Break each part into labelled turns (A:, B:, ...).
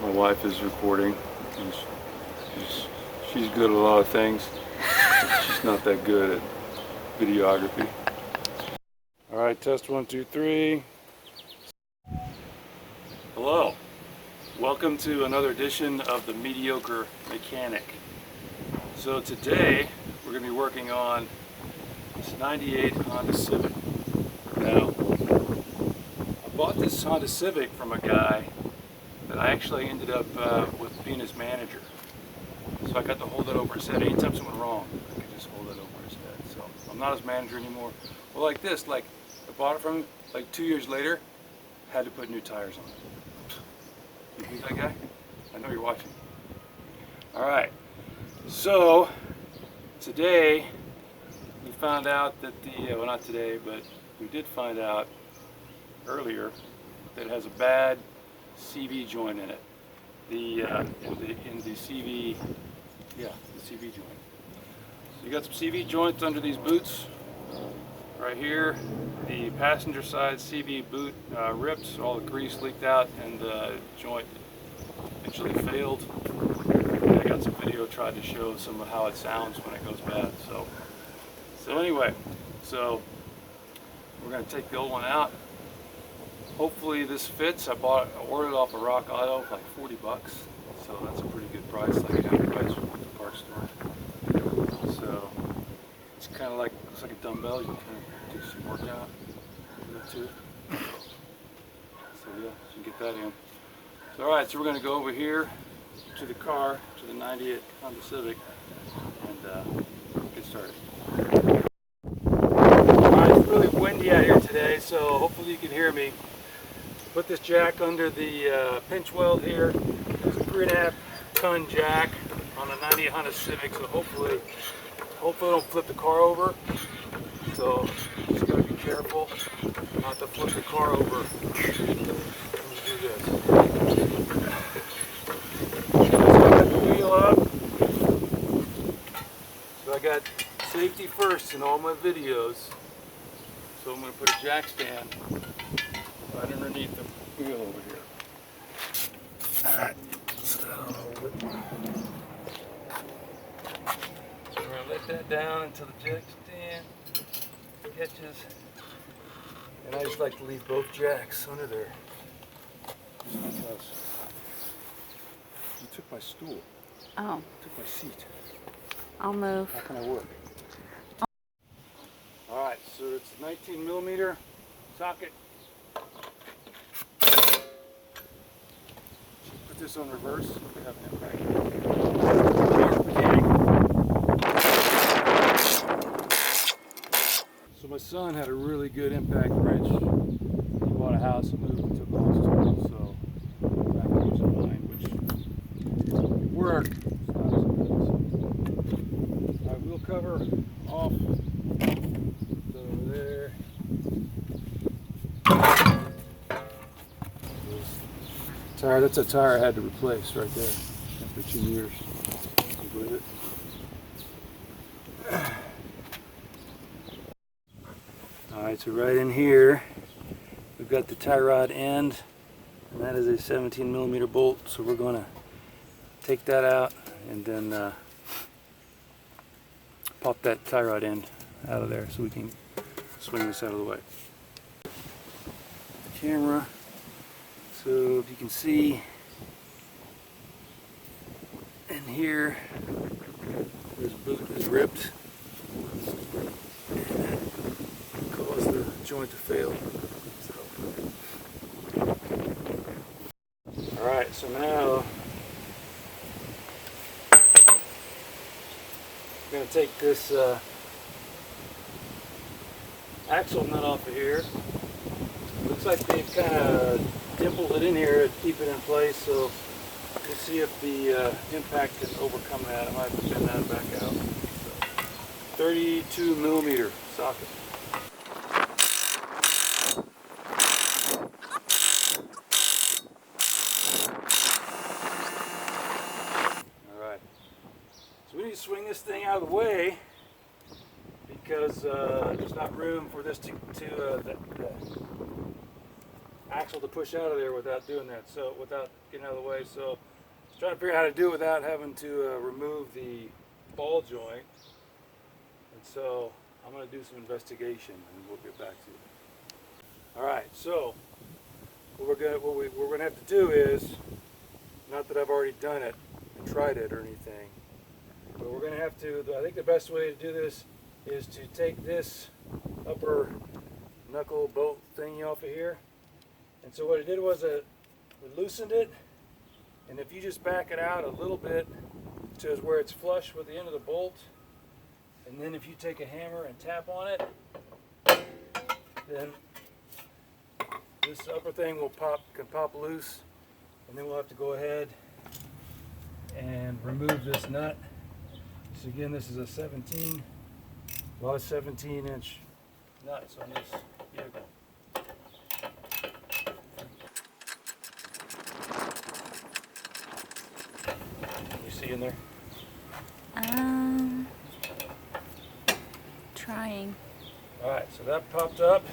A: My wife is recording. She's good at a lot of things. She's not that good at videography. All right, test 1, 2, 3. Hello. Welcome to another edition of the Mediocre Mechanic. So today we're going to be working on this 98 Honda Civic. Now, I bought this Honda Civic from a guy that I actually ended up with being his manager. So I got to hold it over his head. Anytime something went wrong, I could just hold it over his head. So I'm not his manager anymore. Well, like this, like I bought it from him, like 2 years later, had to put new tires on it. You think that guy? I know you're watching. All right. So today we found out that the, well, not today, but we did find out earlier that it has a bad CV joint in it. The in the CV, yeah, the CV joint. So you got some CV joints under these boots. Right here, the passenger side CV boot ripped, so all the grease leaked out, and the joint eventually failed. And I got some video, tried to show some of how it sounds when it goes bad. So anyway, so we're going to take the old one out. Hopefully this fits. I ordered it off of Rock Auto for like 40 bucks, so that's a pretty good price, like a good price from the parts store. So it's kind of like, looks like a dumbbell. You can kind of do some workout with it too. So yeah, you can get that in. So all right, so we're going to go over here to the car, to the 98 Honda Civic, and get started. All right, it's really windy out here today, so hopefully you can hear me. Put this jack under the pinch weld here. There's a 3.5 ton jack on a 98 Honda Civic, so hopefully I don't flip the car over. So just gotta be careful not to flip the car over when you do this. So I got the wheel up. So I got safety first in all my videos. So I'm gonna put a jack stand right underneath the wheel over here. Alright, so that'll hold it. So we're going to let that down until the jack stand catches. And I just like to leave both jacks under there. Just because you took my stool.
B: Oh.
A: You took my seat.
B: I'll move.
A: How can I work? Alright, so it's a 19 millimeter socket. Put this on reverse. We have an impact. So my son had a really good impact wrench. He bought a house and moved and took all his tools, so I have to use mine, which it worked. It's not so good. Alright, wheel cover off. Put that over there. Tire, that's a tire I had to replace right there after 2 years. Can you believe it? Alright, so right in here we've got the tie rod end, and that is a 17 millimeter bolt, so we're going to take that out and then pop that tie rod end out of there so we can swing this out of the way. The camera. So if you can see in here, this boot is ripped and that caused the joint to fail. Alright, so now I'm going to take this axle nut off of here. Looks like they've kind of dimpled it in here to keep it in place, so we'll see if the impact can overcome that. I might have to bend that back out. 32 millimeter socket. Alright, so we need to swing this thing out of the way because there's not room for this to axle to push out of there without doing that, so without getting out of the way. So I was trying to figure out how to do it without having to remove the ball joint. And so I'm going to do some investigation and we'll get back to you. All right, so what we're going to have to do is, not that I've already done it and tried it or anything, but we're going to have to, I think the best way to do this is to take this upper knuckle bolt thingy off of here. And so what I did was we loosened it, and if you just back it out a little bit to where it's flush with the end of the bolt, and then if you take a hammer and tap on it, then this upper thing can pop loose, and then we'll have to go ahead and remove this nut. So again, this is a 17-inch nuts on this vehicle. You see in there?
B: Trying.
A: Alright, so that popped up.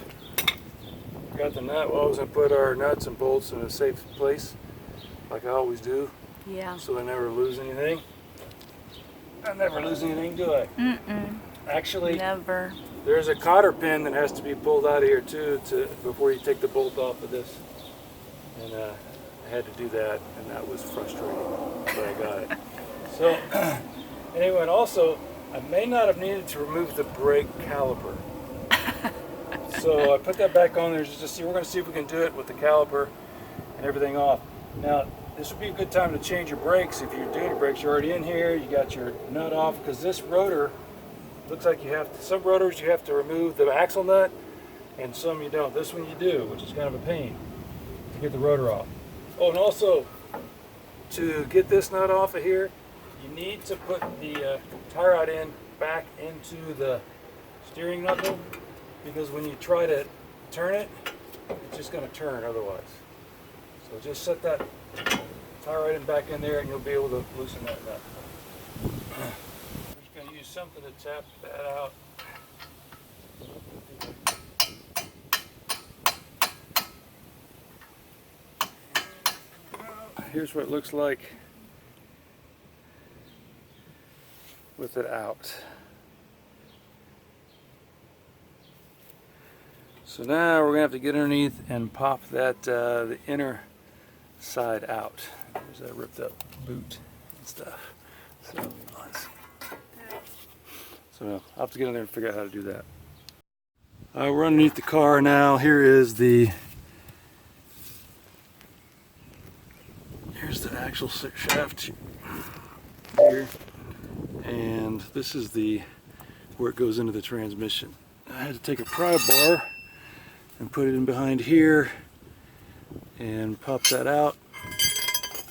A: We got the nut. We'll always put our nuts and bolts in a safe place, like I always do.
B: Yeah.
A: So I never lose anything. I never lose anything, do I?
B: Mm-mm.
A: Actually,
B: Never.
A: there's a cotter pin that has to be pulled out of here too before you take the bolt off of this. And I had to do that, and that was frustrating, but I got it. So anyway, and also, I may not have needed to remove the brake caliper. So I put that back on there just to see. We're going to see if we can do it with the caliper and everything off. Now, this would be a good time to change your brakes. If you're doing your brakes, you're already in here, you got your nut off, because this rotor looks like you have to, some rotors you have to remove the axle nut, and some you don't. This one you do, which is kind of a pain to get the rotor off. Oh, and also, to get this nut off of here, you need to put the tie rod in back into the steering knuckle, because when you try to turn it, it's just going to turn otherwise. So just set that tie rod in back in there and you'll be able to loosen that nut. We're just going to use something to tap that out. Here's what it looks like with it out. So now we're going to have to get underneath and pop that the inner side out. There's that ripped up boot and stuff. So I'll have to get in there and figure out how to do that. We're underneath the car now. Here's the axle shaft here, and this is where it goes into the transmission. I had to take a pry bar and put it in behind here and pop that out.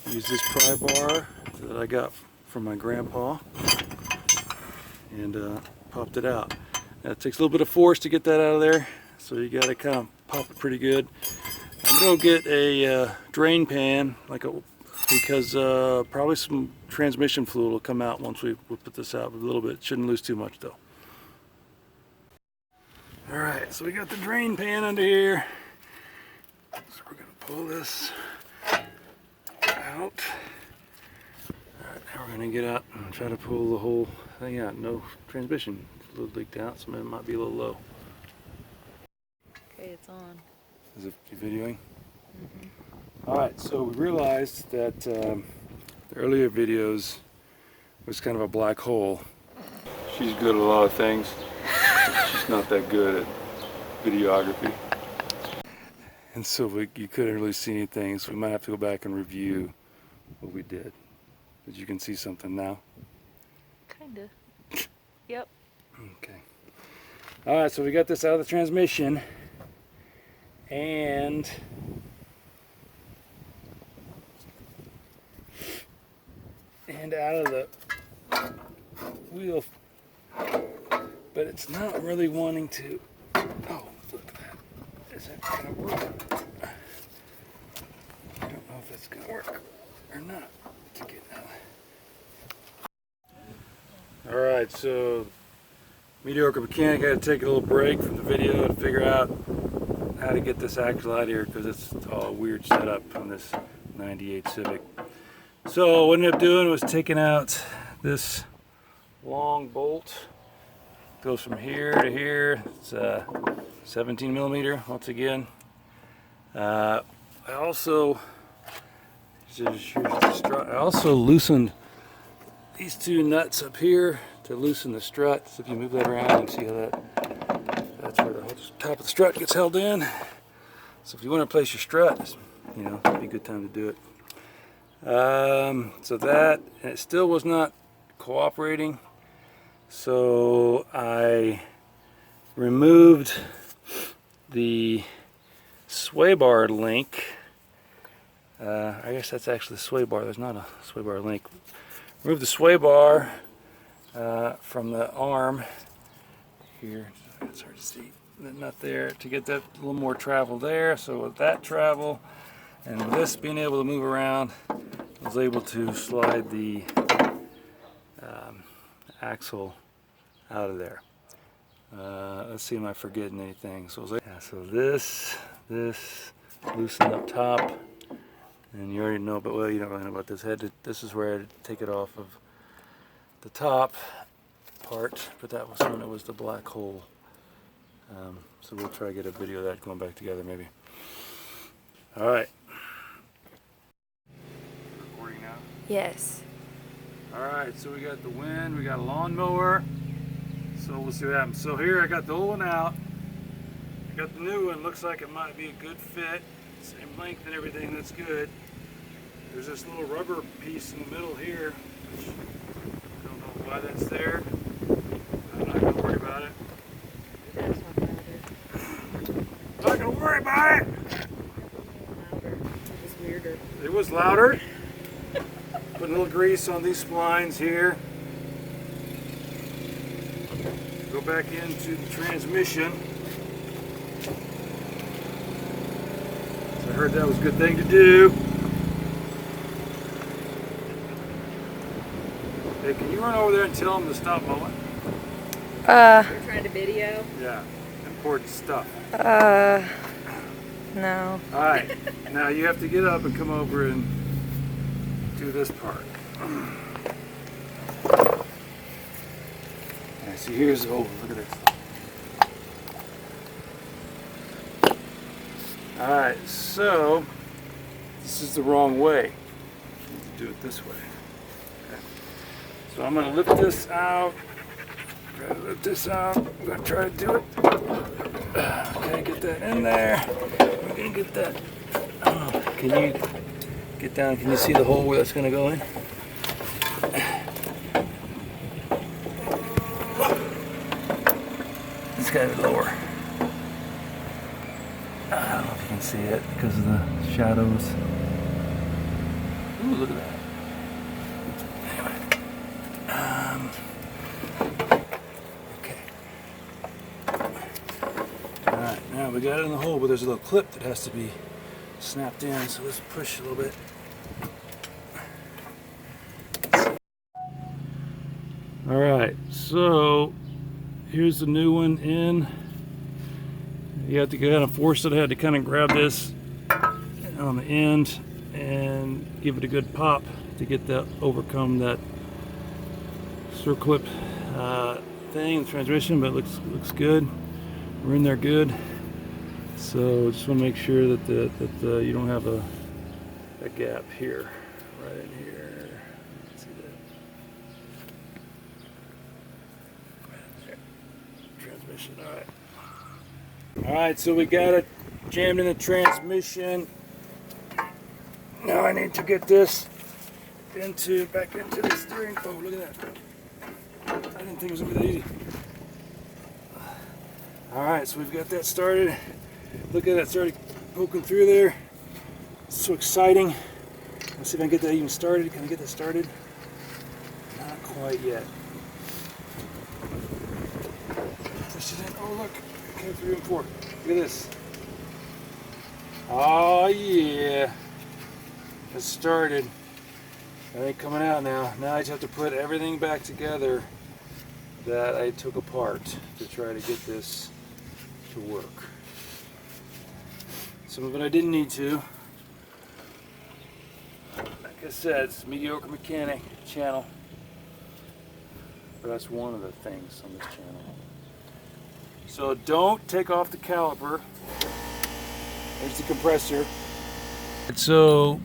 A: Use this pry bar that I got from my grandpa and popped it out. Now it takes a little bit of force to get that out of there, so you got to kind of pop it pretty good. I'm going to get a drain pan, because probably some transmission fluid will come out once we put this out a little bit. Shouldn't lose too much though. Alright, so we got the drain pan under here. So we're going to pull this out. Alright, now we're going to get out and try to pull the whole thing out. No transmission fluid leaked out, so it might be a little low.
B: Okay, it's on.
A: Is it videoing? Mm-hmm. Alright, so we realized that the earlier videos was kind of a black hole. She's good at a lot of things. She's not that good at videography. And so you couldn't really see anything, so we might have to go back and review what we did. But you can see something now?
B: Kinda. Yep.
A: Okay. Alright, so we got this out of the transmission. And out of the wheel, but it's not really wanting to. Oh, look at that. Is that gonna work? I don't know if that's gonna work or not to get out. Alright, so Mediocre Mechanic had to take a little break from the video to figure out how how to get this axle out of here because it's all a weird setup on this 98 Civic. So what I ended up doing was taking out this long bolt. Goes from here to here. It's 17 millimeter once again. I also loosened these two nuts up here to loosen the strut. So if you move that around, you can see how that's where the top of the strut gets held in. So if you want to replace your strut, you know, it'd be a good time to do it. So that, and it still was not cooperating. So I removed the sway bar link. I guess that's actually the sway bar. There's not a sway bar link. Remove the sway bar from the arm here. It's hard to see. The nut there to get that a little more travel there. So with that travel and this being able to move around, I was able to slide the axle out of there. Let's see, am I forgetting anything? So, so this loosened up top, and you already know, but well, you don't really know about this head. This is where I had to take it off of the top part, but that was when it was the black hole. So we'll try to get a video of that going back together maybe. All right. Recording now?
B: Yes.
A: Alright, so we got the wind, we got a lawnmower, so we'll see what happens. So here I got the old one out, I got the new one, looks like it might be a good fit, same length and everything, that's good. There's this little rubber piece in the middle here, which I don't know why that's there. I'm not going to worry about it. I'm not going to worry about it!
B: It was weirder.
A: It was louder. Put a little grease on these splines here. Go back into the transmission. So I heard that was a good thing to do. Hey, can you run over there and tell them to stop mowing?
B: You're
C: trying to video?
A: Yeah, important stuff.
B: No.
A: Alright, now you have to get up and come over and do this part. Alright, see here's, oh, look at this. Alright, so this is the wrong way. You need to do it this way. Okay. So I'm going to lift this out. Try to lift this out. I'm going to try to do it. Okay, get that in there. We're going to get that. Oh, can you get down? Can you see the hole where that's going to go in? It's got to be lower. I don't know if you can see it because of the shadows. Ooh, look at that. Okay. Alright, now we got it in the hole, but there's a little clip that has to be snapped in, so let's push a little bit. Alright, so here's the new one in. You have to kind of force it. I had to kind of grab this on the end and give it a good pop to get that, overcome that circlip thing, the transmission, but it looks good. We're in there good. So just want to make sure that you don't have a gap here, right in here. Let's see that. Right in there. Transmission, all right. All right, so we got it jammed in the transmission. Now I need to get this back into the steering. Oh, look at that. I didn't think it was gonna be that easy. All right, so we've got that started. Look at that, it's already poking through there. It's so exciting. Let's see if I can get that even started. Can I get that started? Not quite yet. Push it in. Oh, look. Okay, 3 and 4. Look at this. Oh, yeah. It started. It ain't coming out now. Now I just have to put everything back together that I took apart to try to get this to work. Some of it I didn't need to. Like I said, it's Mediocre Mechanic channel. But that's one of the things on this channel. So don't take off the caliper. There's the compressor. So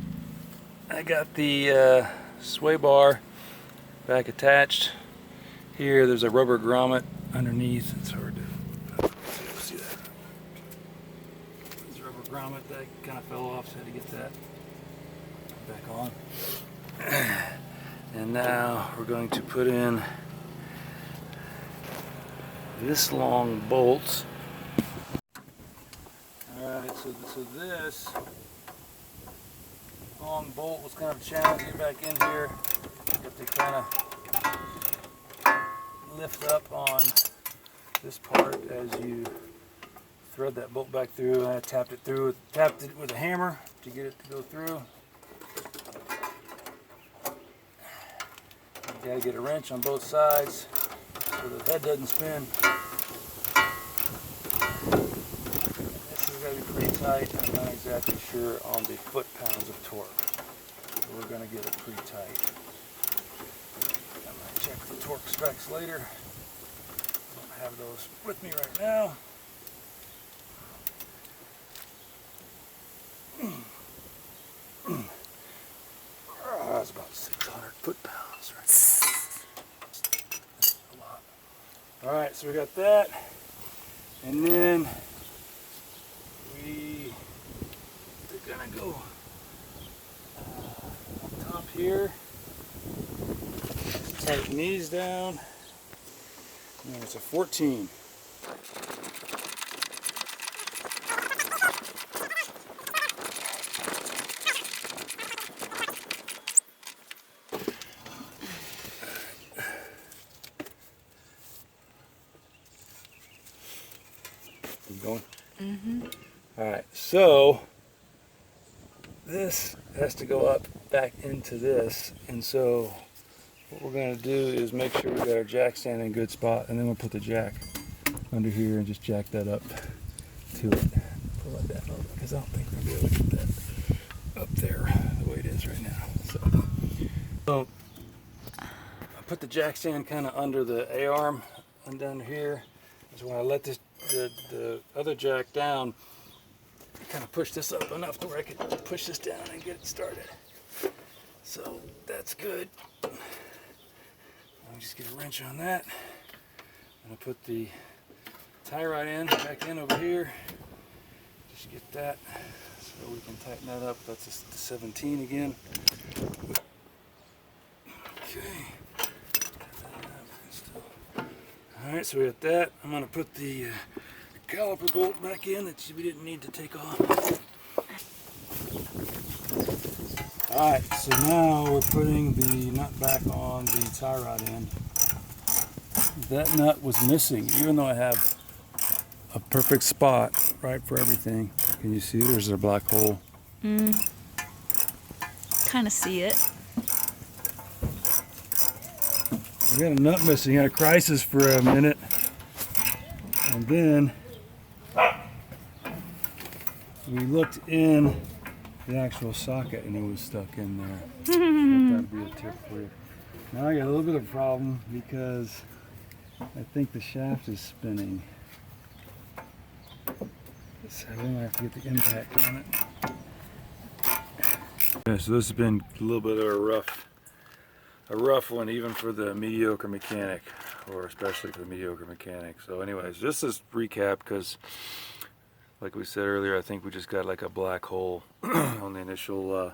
A: I got the sway bar back attached. Here there's a rubber grommet underneath. It's hard to see that. There's a rubber grommet that kind of fell off, so I had to get that back on. And now we're going to put in this long bolt. Alright, so this long bolt was kind of a challenge to get back in here. You have to kind of lift up on this part as you thread that bolt back through. I tapped it with a hammer to get it to go through. You gotta get a wrench on both sides so the head doesn't spin. This is gotta be pretty tight. I'm not exactly sure on the foot-pounds of torque. But we're gonna get it pretty tight. I'm gonna check the torque specs later. I don't have those with me right now. That's about 600 foot-pounds, right? That's a lot. All right, so we got that, and then we're gonna go on top here. Tighten these down. And it's a 14. Keep going. All right, so this has to go up back into this, and so what we're going to do is make sure we got our jack stand in a good spot, and then we'll put the jack under here and just jack that up to it. Pull that down over, because I don't think we're going to be able to get that up there the way it is right now. So I put the jack stand kind of under the A-arm and down here. So when I let the other jack down, kind of push this up enough to where I could push this down and get it started. So that's good. I'll just get a wrench on that. I'm gonna put the tie rod in back in over here. Just get that so we can tighten that up. That's the 17 again. Okay. All right, so we got that. I'm gonna put the caliper bolt back in that we didn't need to take off. Alright, so now we're putting the nut back on the tie rod end. That nut was missing, even though I have a perfect spot right for everything. Can you see there's a black hole?
B: Kind of see it.
A: We got a nut missing, had a crisis for a minute. And then we looked in the actual socket and it was stuck in there. That'd be a tip for you. Now I got a little bit of a problem because I think the shaft is spinning. So I'm gonna have to get the impact on it. Okay, so this has been a little bit of a rough one, even for the Mediocre Mechanic, or especially for the Mediocre Mechanic. So anyways, just as recap, because like we said earlier, I think we just got like a black hole on the initial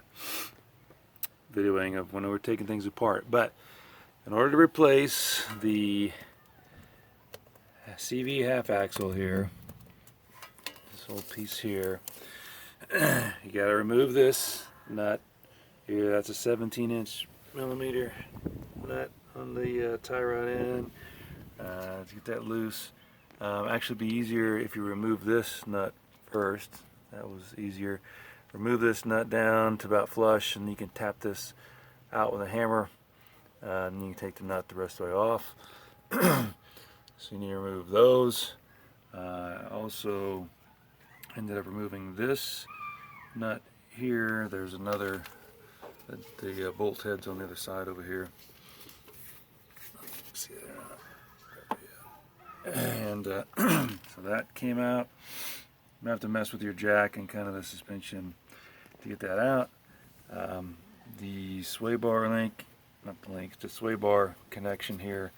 A: videoing of when we were taking things apart. But in order to replace the CV half axle here, this whole piece here, you got to remove this nut here. That's a 17-millimeter nut on the tie rod end. To get that loose, actually be easier if you remove this nut first. That was easier. Remove this nut down to about flush, and you can tap this out with a hammer, and you can take the nut the rest of the way off. So you need to remove those. Also Ended up removing this nut here. There's another, the bolt head's on the other side over here. See there. And so that came out. You have to mess with your jack and kind of the suspension to get that out. The sway bar link, not the link, the sway bar connection here.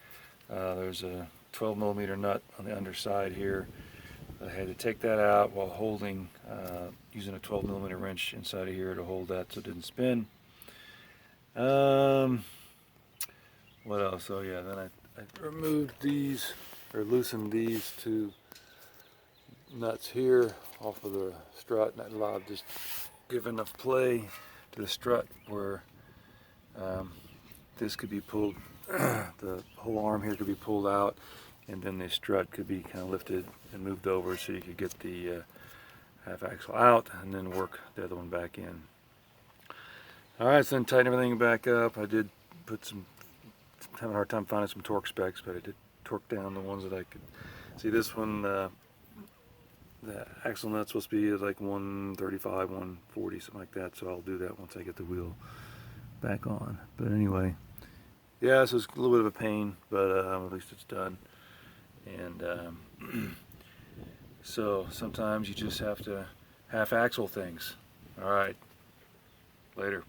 A: There's a 12 millimeter nut on the underside here. I had to take that out while holding, using a 12 millimeter wrench inside of here to hold that so it didn't spin. What else? Oh yeah, then I removed these, or loosened these two nuts here off of the strut, and that allowed just give enough play to the strut where this could be pulled, the whole arm here could be pulled out, and then the strut could be kind of lifted and moved over so you could get the half axle out and then work the other one back in. Alright, so then tighten everything back up. I did put some, having a hard time finding some torque specs, but I did torque down the ones that I could. See this one, the axle nut's supposed to be like 135, 140, something like that, so I'll do that once I get the wheel back on. But anyway, yeah, so it's a little bit of a pain, but at least it's done. And so sometimes you just have to half axle things. Alright, later.